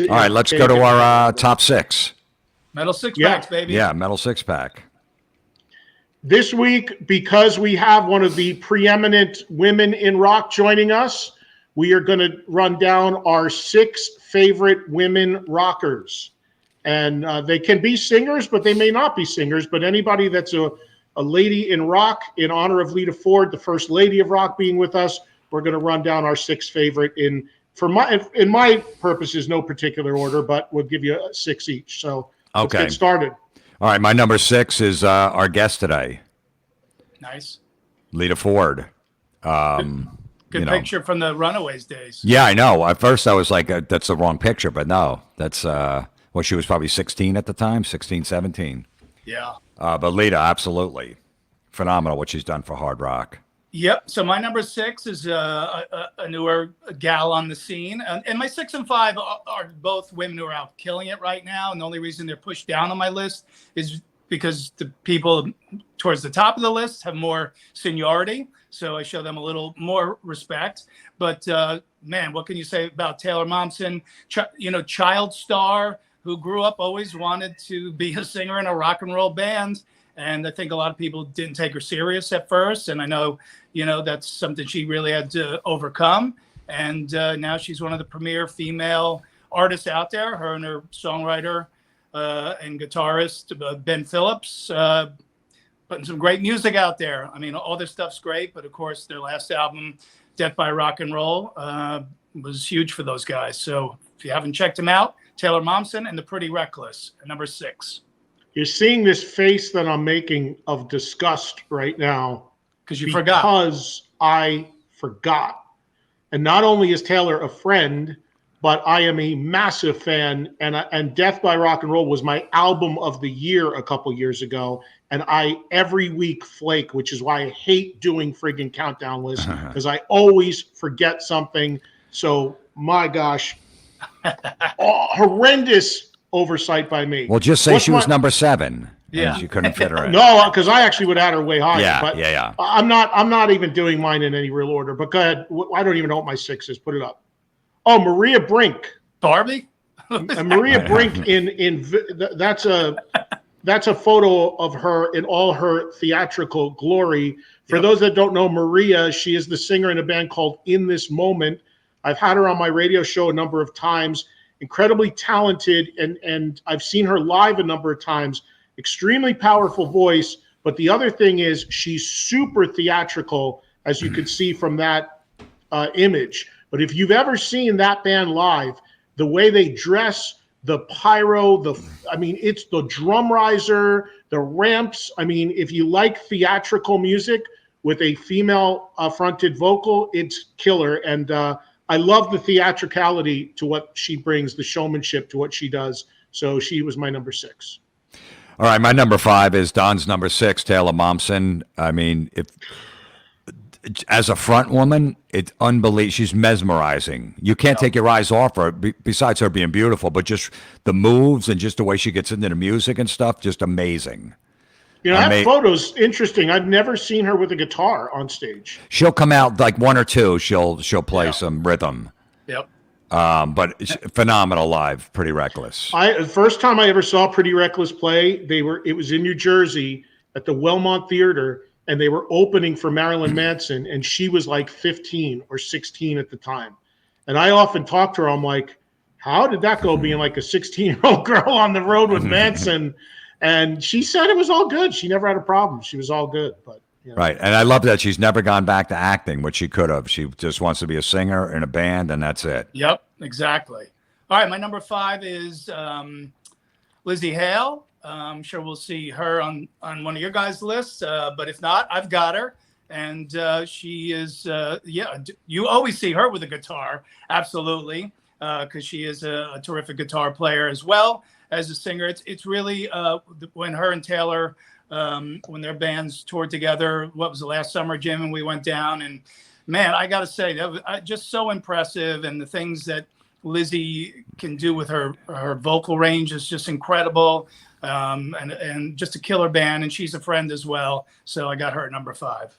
All right, let's go to our top six. Metal six packs, baby. Yeah, metal six pack. This week, because we have one of the preeminent women in rock joining us, we are going to run down our 6 favorite women rockers. And they can be singers, but they may not be singers. But anybody that's a lady in rock, in honor of Lita Ford, the first lady of rock, being with us, we're going to run down our 6 favorite in my purposes, no particular order, but we'll give you 6 each. So let's get started. All right, my number 6 is our guest today. Nice. Lita Ford. Good picture from the Runaways days. Yeah, I know. At first I was like, that's the wrong picture, but no. That's, she was probably 16 at the time, 16, 17. Yeah. But Lita, absolutely. Phenomenal what she's done for hard rock. Yep. So my number 6 is a newer gal on the scene. And my 6 and 5 are both women who are out killing it right now. And the only reason they're pushed down on my list is because the people towards the top of the list have more seniority. So I show them a little more respect. But, man, what can you say about Taylor Momsen? Child star who grew up, always wanted to be a singer in a rock and roll band. And I think a lot of people didn't take her serious at first. And I know, that's something she really had to overcome. And now she's one of the premier female artists out there. Her and her songwriter and guitarist, Ben Phillips, putting some great music out there. I mean, all their stuff's great. But, of course, their last album, Death by Rock and Roll, was huge for those guys. So if you haven't checked them out, Taylor Momsen and The Pretty Reckless, at number 6. You're seeing this face that I'm making of disgust right now. Forgot. Because I forgot. And not only is Taylor a friend, but I am a massive fan. And Death by Rock and Roll was my album of the year a couple years ago. And I every week flake, which is why I hate doing friggin' countdown lists, because I always forget something. So, my gosh, horrendous oversight by me. Well, just say she was number 7. Yeah, you couldn't fit her in. No, because I actually would add her way higher. Yeah. I'm not even doing mine in any real order. But go ahead. I don't even know what my 6 is. Put it up. Oh, Maria Brink. Barbie. And Maria Brink that's a photo of her in all her theatrical glory. For those that don't know Maria, she is the singer in a band called In This Moment. I've had her on my radio show a number of times. Incredibly talented, and I've seen her live a number of times. Extremely powerful voice, but the other thing is she's super theatrical, as you could see from that image. But if you've ever seen that band live, the way they dress, the pyro, it's the drum riser, the ramps. I mean, if you like theatrical music with a female fronted vocal, it's killer. And I love the theatricality to what she brings, the showmanship to what she does. So she was my number 6. All right, my number 5 is Don's number 6, Taylor Momsen. I mean, as a front woman, it's unbelievable. She's mesmerizing. You can't take your eyes off her, besides her being beautiful, but just the moves and just the way she gets into the music and stuff, just amazing. I have photos. Interesting. I've never seen her with a guitar on stage. She'll come out like 1 or 2. She'll play some rhythm. Yep. But phenomenal live. Pretty Reckless. The first time I ever saw Pretty Reckless play, it was in New Jersey at the Wellmont Theater, and they were opening for Marilyn Manson, and she was like 15 or 16 at the time. And I often talk to her. I'm like, how did that go, being like a 16-year-old girl on the road with Manson? And she said it was all good. She never had a problem. She was all good. But Right. And I love that she's never gone back to acting, which she could have. She just wants to be a singer in a band, and that's it. Yep, exactly. All right, my number 5 is Lzzy Hale. I'm sure we'll see her on one of your guys' lists. But if not, I've got her. And she is, you always see her with a guitar. Absolutely. Because she is a terrific guitar player as well as a singer. It's really when her and Taylor, when their bands toured together, what was the last summer, Jim, and we went down, and man, I got to say, that was just so impressive. And the things that Lzzy can do with her vocal range is just incredible. And just a killer band, and she's a friend as well. So I got her at number 5.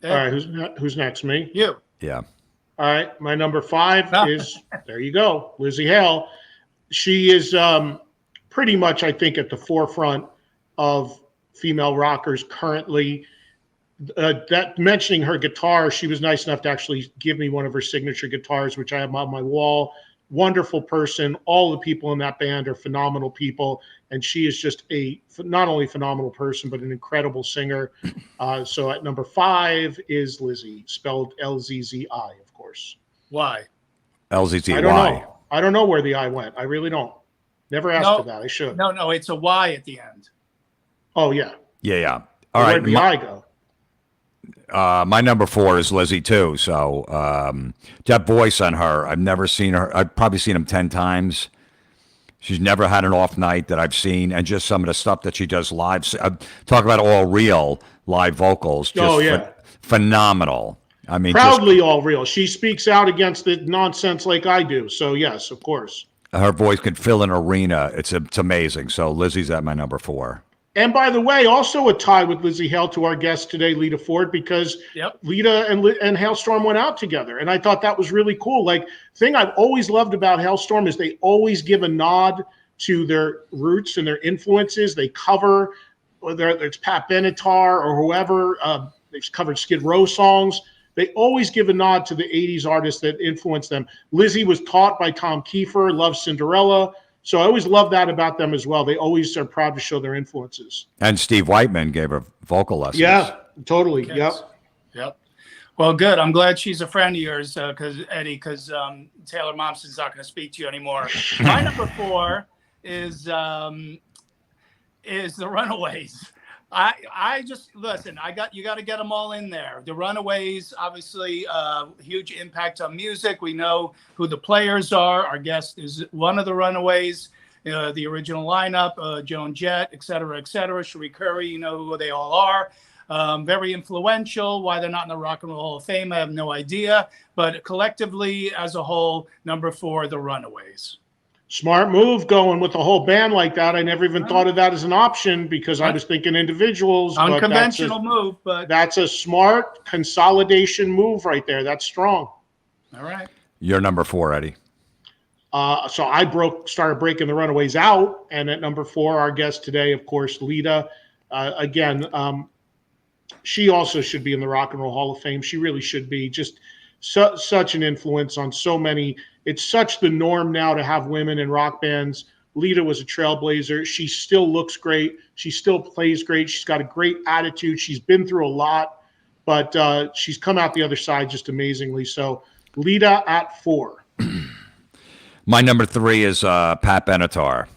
All right, who's next? Me? You. Yeah. All right, my number 5 Oh. is, there you go, Lizzie Hale. She is pretty much, I think, at the forefront of female rockers currently. That mentioning her guitar, she was nice enough to actually give me one of her signature guitars, which I have on my wall. Wonderful person. All the people in that band are phenomenal people, and she is just a not only phenomenal person but an incredible singer. So at number 5 is Lizzie, spelled Lzzi, of course. Why? LZZY. I don't know. I don't know where the I went. I really don't. Never asked her that. I should. No, it's a Y at the end. Oh yeah. Yeah. All right. Where'd the I go? My number 4 is Lizzie too. So that voice on her, I've never seen her. I've probably seen him 10 times. She's never had an off night that I've seen, and just some of the stuff that she does live. Talk about all real live vocals. Just phenomenal. I mean, proudly all real. She speaks out against the nonsense like I do. So yes, of course. Her voice can fill an arena. It's amazing. So Lizzie's at my number 4. And by the way, also a tie with Lizzie Hale to our guest today, Lita Ford, because Lita and Hailstorm went out together. And I thought that was really cool. Like, thing I've always loved about Hailstorm is they always give a nod to their roots and their influences. They cover, whether it's Pat Benatar or whoever, they've covered Skid Row songs. They always give a nod to the 80s artists that influenced them. Lizzie was taught by Tom Kiefer, loves Cinderella. So I always love that about them as well. They always are proud to show their influences. And Steve Whiteman gave her vocal lessons. Yeah, totally. Yes. Yep. Well, good. I'm glad she's a friend of yours, because Taylor Momsen's not going to speak to you anymore. My number 4 is the Runaways. I just listen. You got to get them all in there. The Runaways, obviously, huge impact on music. We know who the players are. Our guest is one of the Runaways. The original lineup: Joan Jett, et cetera, Cherie Currie. You know who they all are. Very influential. Why they're not in the Rock and Roll Hall of Fame, I have no idea. But collectively, as a whole, number 4, the Runaways. Smart move going with a whole band like that. I never even thought of that as an option because I was thinking individuals. Unconventional move, but that's a smart consolidation move right there. That's strong. All right. You're number 4, Eddie. So I started breaking the Runaways out. And at number 4, our guest today, of course, Lita. She also should be in the Rock and Roll Hall of Fame. She really should be. Just such an influence on so many. It's such the norm now to have women in rock bands. Lita was a trailblazer. She still looks great. She still plays great. She's got a great attitude. She's been through a lot, but she's come out the other side just amazingly. So Lita at 4. My number 3 is Pat Benatar.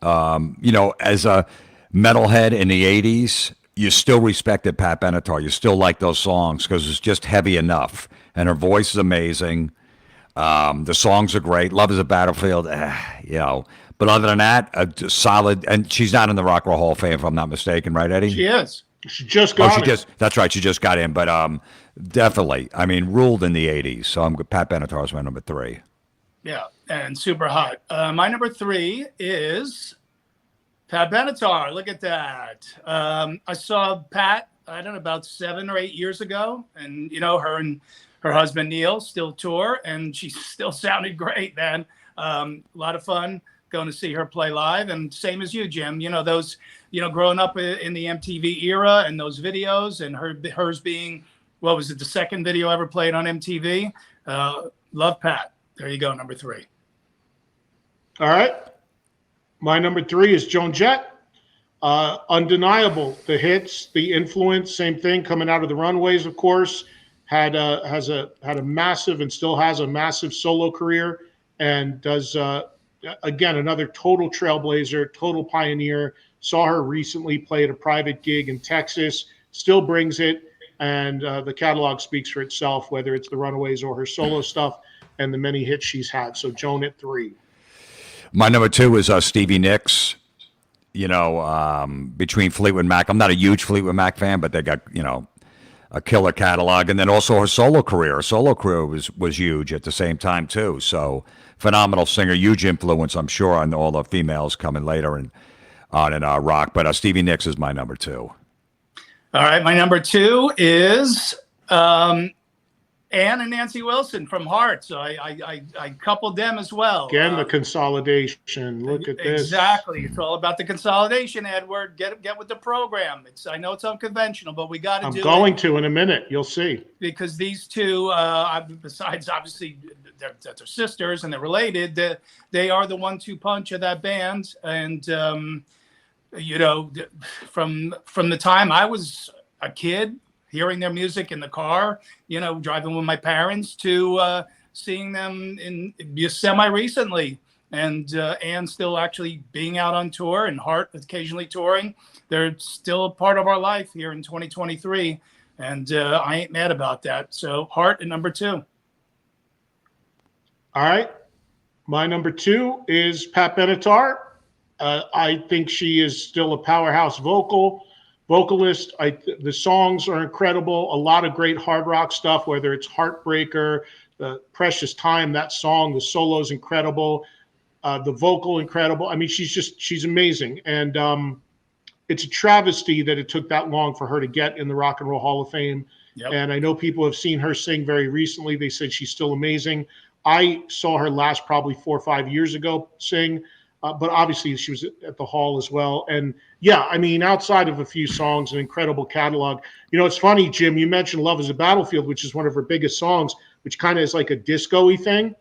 As a metalhead in the 80s, you still respected Pat Benatar. You still like those songs because it's just heavy enough. And her voice is amazing. The songs are great. Love is a Battlefield, But other than that, solid. And she's not in the Rock and Roll Hall of Fame, if I'm not mistaken, right, Eddie? She is. She just got it. That's right. She just got in. But definitely, ruled in the 80s. So Pat Benatar is my number 3. Yeah, and super hot. My number 3 is Pat Benatar. Look at that. I saw Pat, I don't know, about 7 or 8 years ago. And, her and her husband, Neil, still tour. And she still sounded great, man. A lot of fun going to see her play live. And same as you, Jim. Those, growing up in the MTV era and those videos and hers being, what was it, the second video ever played on MTV? Love Pat. There you go, number 3. All right. My number 3 is Joan Jett. Undeniable. The hits, the influence, same thing coming out of the Runaways, of course. Had a massive and still has a massive solo career, and does again another total trailblazer, total pioneer. Saw her recently play at a private gig in Texas. Still brings it, and the catalog speaks for itself, whether it's the Runaways or her solo stuff and the many hits she's had. So Joan at 3. My number 2 is Stevie Nicks. Between Fleetwood Mac, I'm not a huge Fleetwood Mac fan, but they got a killer catalog, and then also her solo career. Her solo career was huge at the same time too. So phenomenal singer, huge influence, I'm sure, on all the females coming later and on in rock. But Stevie Nicks is my number 2. All right, my number 2 is Ann and Nancy Wilson from Heart. So I coupled them as well. Again, the consolidation. Look at this. Exactly. It's all about the consolidation, Edward. Get with the program. I know it's unconventional, but we got to do it. I'm going to in a minute. You'll see. Because these two, besides obviously they're sisters and they're related, they are the 1-2 punch of that band. And, you know, from the time I was a kid, hearing their music in the car, you know, driving with my parents, to seeing them in semi-recently. And still actually being out on tour, and Heart occasionally touring. They're still a part of our life here in 2023. And I ain't mad about that. So Heart at number 2. All right. My number 2 is Pat Benatar. I think she is still a powerhouse vocalist. The songs are incredible. A lot of great hard rock stuff, whether it's Heartbreaker, the Precious Time, that song, the solo's incredible. The vocal incredible. I mean, she's amazing. And it's a travesty that it took that long for her to get in the Rock and Roll Hall of Fame. Yep. And I know people have seen her sing very recently. They said she's still amazing. I saw her last probably 4 or 5 years ago sing, but obviously she was at the Hall as well. And yeah, I mean, outside of a few songs, an incredible catalog. You know, it's funny, Jim, you mentioned Love is a Battlefield, which is one of her biggest songs, which kind of is like a disco-y thing.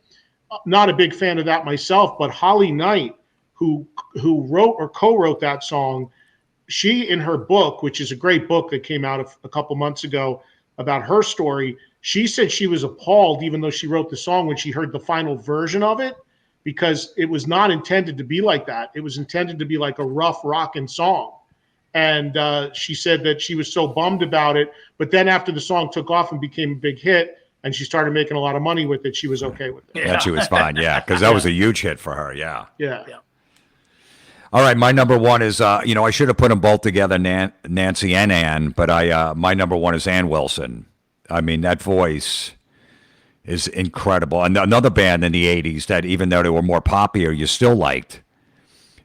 Not a big fan of that myself, but Holly Knight, who wrote or co-wrote that song, she, in her book, which is a great book that came out a couple months ago about her story, she said she was appalled, even though she wrote the song, when she heard the final version of it, because it was not intended to be like that. It was intended to be like a rough rockin' song. And she said that she was so bummed about it. But then after the song took off and became a big hit, and she started making a lot of money with it, she was okay with it. Yeah, and she was fine, yeah, because that was a huge hit for her, yeah. Yeah. All right, my number 1 is, you know, I should have put them both together, Nancy and Ann, but my number 1 is Ann Wilson. I mean, that voice is incredible. And another band in the 80s that, even though they were more poppier, you still liked,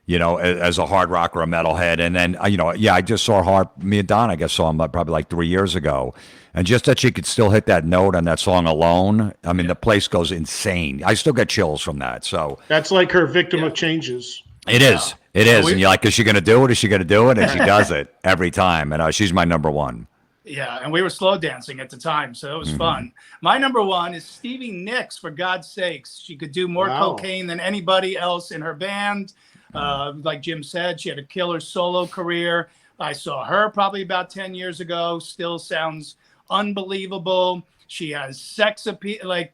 you know, as a hard rock or a metalhead. And then, you know, yeah, I just saw me and Don, I guess, saw him probably like 3 years ago. And just that she could still hit that note on that song alone, I mean, the place goes insane. I still get chills from that. So that's like her Victim of Changes. It is. It is. And you're like, is she going to do it? Is she going to do it? And she does it every time. And she's my number 1. Yeah, and we were slow dancing at the time, so it was fun. My number 1 is Stevie Nicks, for God's sakes. She could do more cocaine than anybody else in her band. Like Jim said, she had a killer solo career. I saw her probably about 10 years ago. Still sounds unbelievable. She has sex appeal, like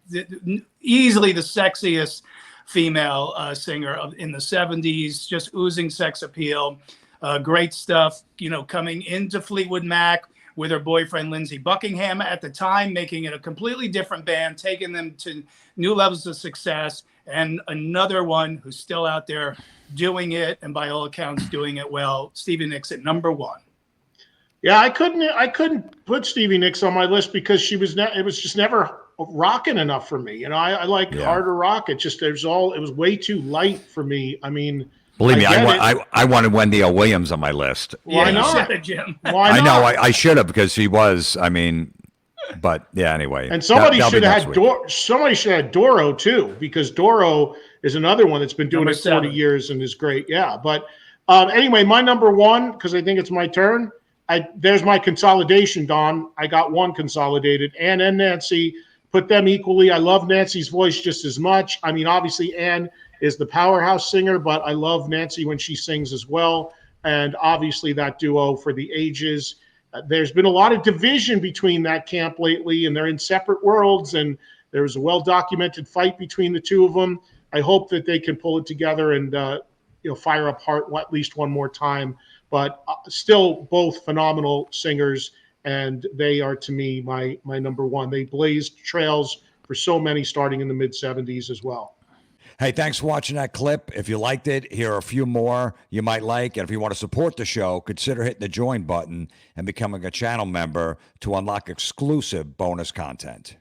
easily the sexiest female singer in the 70s, just oozing sex appeal. Great stuff, you know, coming into Fleetwood Mac with her boyfriend Lindsey Buckingham at the time, making it a completely different band, taking them to new levels of success. And another one who's still out there doing it, and by all accounts doing it well, Stevie Nicks at number 1. Yeah, I couldn't put Stevie Nicks on my list because it was just never rocking enough for me. You know, I like harder rock. It was way too light for me. I mean, believe me, I wanted Wendy L. Williams on my list. Why not? Jim. Why not? I know I should have, because she was. I mean, but yeah. Anyway, and somebody should have had Doro too, because Doro is another one that's been doing it 40 years and is great. Yeah, but anyway, my number 1, because I think it's my turn. There's my consolidation, Don. I got 1 consolidated. Ann and Nancy, put them equally. I love Nancy's voice just as much. I mean, obviously Ann is the powerhouse singer, but I love Nancy when she sings as well. And obviously that duo for the ages. There's been a lot of division between that camp lately, and they're in separate worlds, and there's a well-documented fight between the two of them. I hope that they can pull it together and fire up Heart at least one more time. But still both phenomenal singers, and they are, to me, my number 1. They blazed trails for so many starting in the mid-'70s as well. Hey, thanks for watching that clip. If you liked it, here are a few more you might like. And if you want to support the show, consider hitting the join button and becoming a channel member to unlock exclusive bonus content.